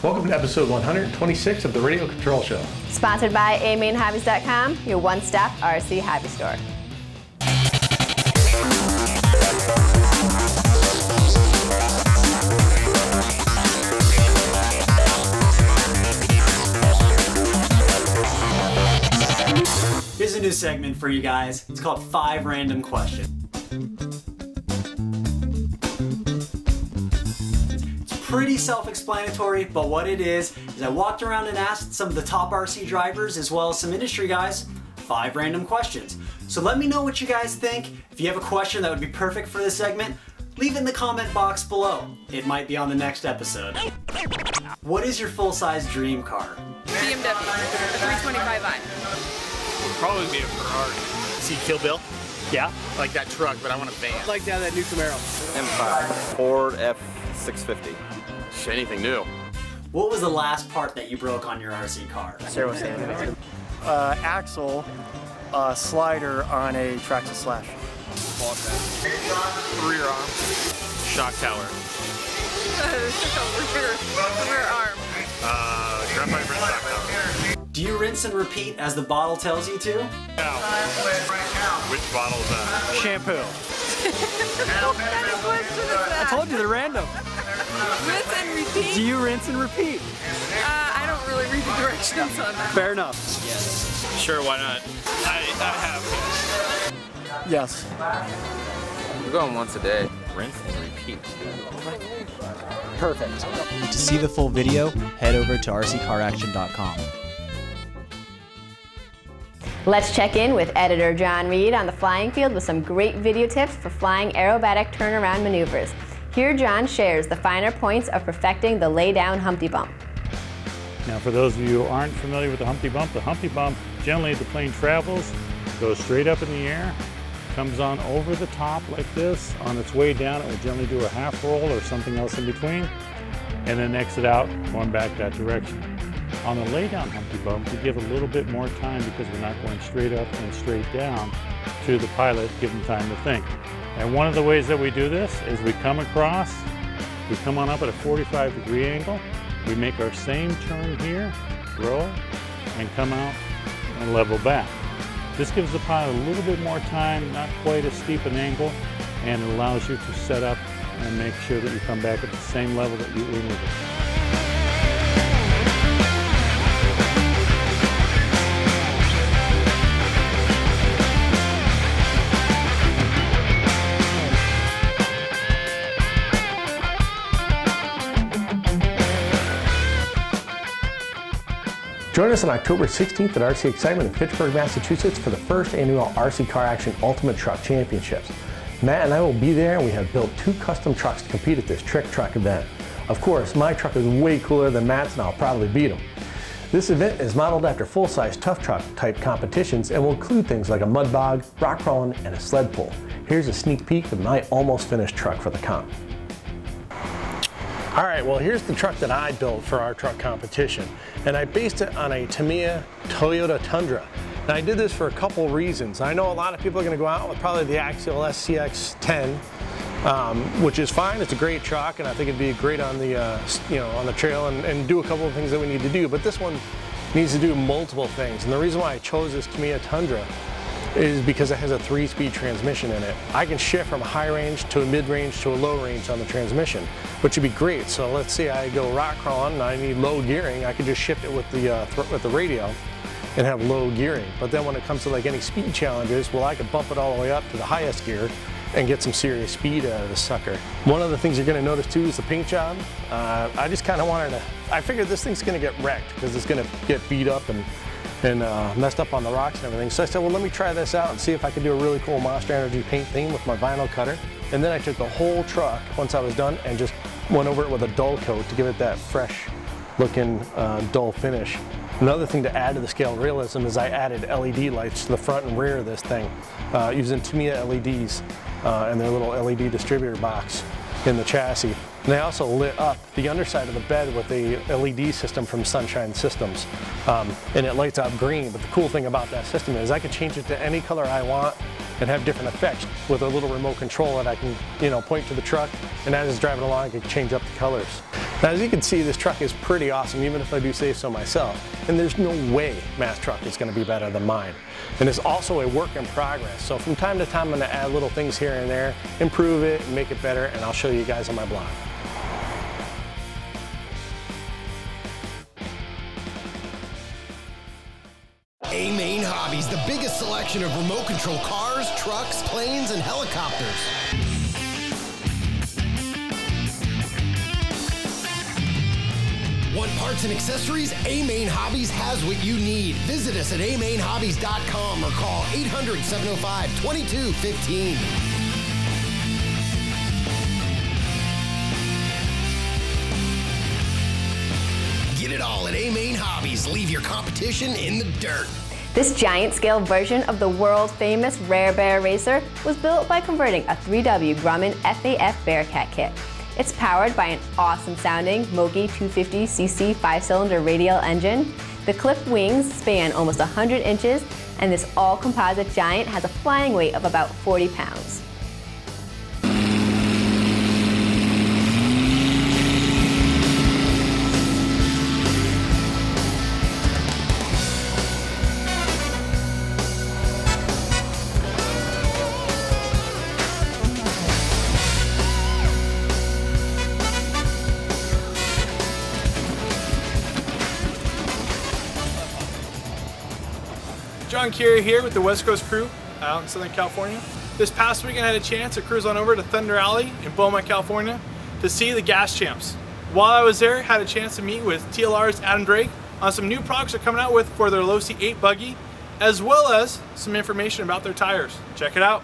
Welcome to episode 126 of the Radio Control Show. Sponsored by amainhobbies.com, your one-stop RC hobby store. Here's a new segment for you guys. It's called 5 Random Questions. Pretty self-explanatory, but what it is I walked around and asked some of the top RC drivers as well as some industry guys 5 random questions. So let me know what you guys think. If you have a question that would be perfect for this segment, leave it in the comment box below. It might be on the next episode. What is your full-size dream car? BMW, the 325i. Would probably be a Ferrari. See Kill Bill? Yeah. I like that truck, but I want a van. I'd like to have that new Camaro. M5. Ford F650. Anything new. What was the last part that you broke on your RC car? Axle slider on a Traxxas Slash. Rear arm. Shock tower. Rear arm. Graphite rinse shock tower. Do you rinse and repeat as the bottle tells you to? Now, which bottle is that? Shampoo. What kind of question is that? I told you they're random. Rinse and repeat? Do you rinse and repeat? I don't really read the directions on that. Fair enough. Sure, why not? I have. Yes. We're going once a day. Rinse and repeat. Perfect. To see the full video, head over to rccaraction.com. Let's check in with editor John Reed on the flying field with some great video tips for flying aerobatic turnaround maneuvers. Here John shares the finer points of perfecting the lay-down Humpty Bump. Now for those of you who aren't familiar with the Humpty Bump, generally the plane travels, goes straight up in the air, comes on over the top like this. On its way down it will generally do a half roll or something else in between, and then exit out going back that direction. On the lay-down Humpty Bump, we give a little bit more time because we're not going straight up and straight down to the pilot, give him time to think. And one of the ways that we do this is we come across, we come on up at a 45-degree angle, we make our same turn here, roll, and come out and level back. This gives the pilot a little bit more time, not quite as steep an angle, and it allows you to set up and make sure that you come back at the same level that you entered it. Join us on October 16th at RC Excitement in Fitchburg, Massachusetts for the first annual RC Car Action Ultimate Truck Championships. Matt and I will be there, and we have built 2 custom trucks to compete at this trick truck event. Of course, my truck is way cooler than Matt's and I'll probably beat him. This event is modeled after full-size tough truck type competitions and will include things like a mud bog, rock crawling, and a sled pull. Here's a sneak peek of my almost finished truck for the comp. All right, well here's the truck that I built for our truck competition, and I based it on a Tamiya Toyota Tundra. And I did this for a couple reasons. I know a lot of people are going to go out with probably the Axial SCX-10, which is fine. It's a great truck, and I think it'd be great on the on the trail and do a couple of things that we need to do. But this one needs to do multiple things, and the reason why I chose this Tamiya Tundra is because it has a 3-speed transmission in it. I can shift from a high range to a mid range to a low range on the transmission, which would be great. So let's say I go rock crawling and I need low gearing, I could just shift it with the radio and have low gearing. But then when it comes to like any speed challenges, well, I could bump it all the way up to the highest gear and get some serious speed out of the sucker. One of the things you're gonna notice too is the paint job. I just kind of wanted to, I figured this thing's gonna get wrecked because it's gonna get beat up and messed up on the rocks and everything. So I said, well, let me try this out and see if I could do a really cool Monster Energy paint theme with my vinyl cutter. And then I took the whole truck, once I was done, and just went over it with a dull coat to give it that fresh looking dull finish. Another thing to add to the scale of realism is I added LED lights to the front and rear of this thing using Tamiya LEDs and their little LED distributor box in the chassis. And they also lit up the underside of the bed with a LED system from Sunshine Systems. And it lights up green, but the cool thing about that system is I can change it to any color I want and have different effects with a little remote control that I can, point to the truck, and as it's driving along, I can change up the colors. Now, as you can see, this truck is pretty awesome, even if I do say so myself, and there's no way Mass Truck is going to be better than mine. And it's also a work in progress, so from time to time I'm going to add little things here and there, improve it, and make it better, and I'll show you guys on my blog. A-Main Hobbies, the biggest selection of remote control cars, trucks, planes, and helicopters. Want parts and accessories? A-Main Hobbies has what you need. Visit us at amainhobbies.com or call 800-705-2215. Get it all at A-Main Hobbies. Leave your competition in the dirt. This giant scale version of the world famous Rare Bear Racer was built by converting a 3W Grumman FAF Bearcat kit. It's powered by an awesome sounding Mogi 250cc 5-cylinder radial engine. The clipped wings span almost 100 inches, and this all composite giant has a flying weight of about 40 pounds. John Kerry here with the West Coast crew out in Southern California. This past weekend I had a chance to cruise on over to Thunder Alley in Beaumont, California to see the Gas Champs. While I was there, I had a chance to meet with TLR's Adam Drake on some new products they're coming out with for their Low C8 buggy, as well as some information about their tires. Check it out.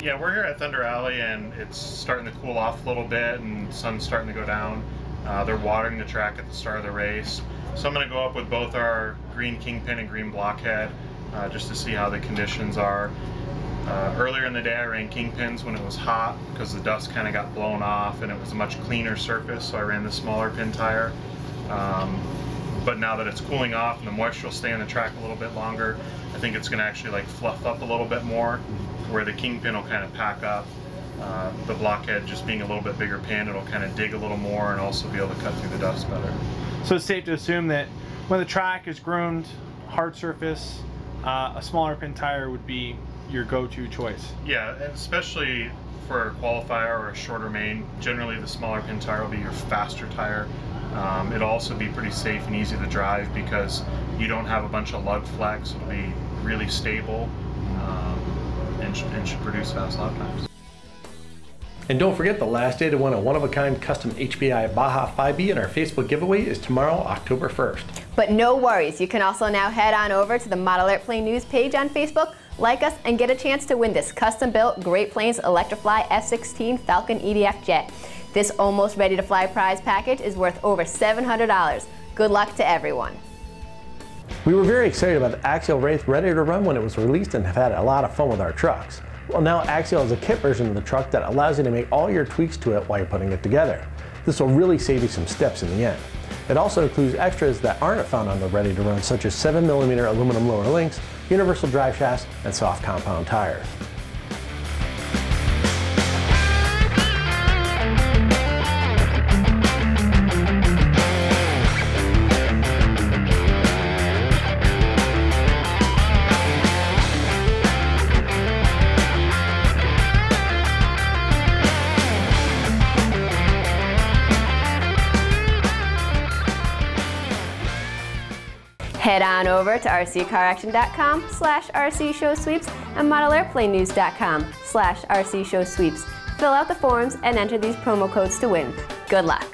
Yeah, we're here at Thunder Alley and it's starting to cool off a little bit and the sun's starting to go down. They're watering the track at the start of the race. So I'm going to go up with both our green Kingpin and green Blockhead just to see how the conditions are. Earlier in the day I ran Kingpins when it was hot because the dust kind of got blown off and it was a much cleaner surface, so I ran the smaller pin tire. But now that it's cooling off and the moisture will stay on the track a little bit longer, I think it's going to actually like fluff up a little bit more, where the Kingpin will kind of pack up. The Blockhead just being a little bit bigger pin, it'll kind of dig a little more and also be able to cut through the dust better. So it's safe to assume that when the track is groomed, hard surface, a smaller pin tire would be your go-to choice. Yeah, especially for a qualifier or a shorter main, generally the smaller pin tire will be your faster tire. It'll also be pretty safe and easy to drive because you don't have a bunch of lug flex. It'll be really stable and should produce fast lap times. And don't forget, the last day to win a one-of-a-kind custom HPI Baja 5B in our Facebook giveaway is tomorrow, October 1st. But no worries, you can also now head on over to the Model Airplane News page on Facebook, like us, and get a chance to win this custom-built Great Plains ElectriFly F-16 Falcon EDF jet. This almost ready-to-fly prize package is worth over $700. Good luck to everyone. We were very excited about the Axial Wraith Ready to Run when it was released and have had a lot of fun with our trucks. Well, now Axial has a kit version of the truck that allows you to make all your tweaks to it while you're putting it together. This will really save you some steps in the end. It also includes extras that aren't found on the Ready to Run, such as 7mm aluminum lower links, universal drive shafts, and soft compound tires. Head on over to rccaraction.com/rcshowsweeps and modelairplanenews.com/rcshowsweeps. Fill out the forms and enter these promo codes to win. Good luck.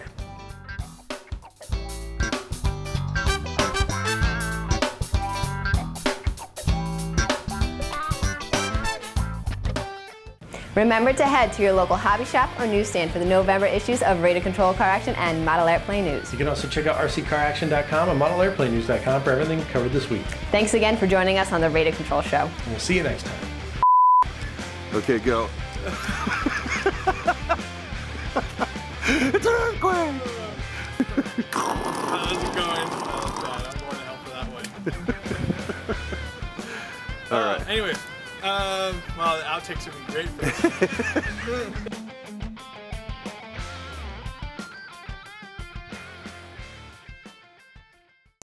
Remember to head to your local hobby shop or newsstand for the November issues of Rate of Control Car Action and Model Airplane News. You can also check out rccaraction.com and modelairplanenews.com for everything covered this week. Thanks again for joining us on the Rate of Control Show. And we'll see you next time. Okay, go. It's an earthquake! How's it going? I'm going to help for that one. All right. Anyways, Well, the outtakes would be great for this.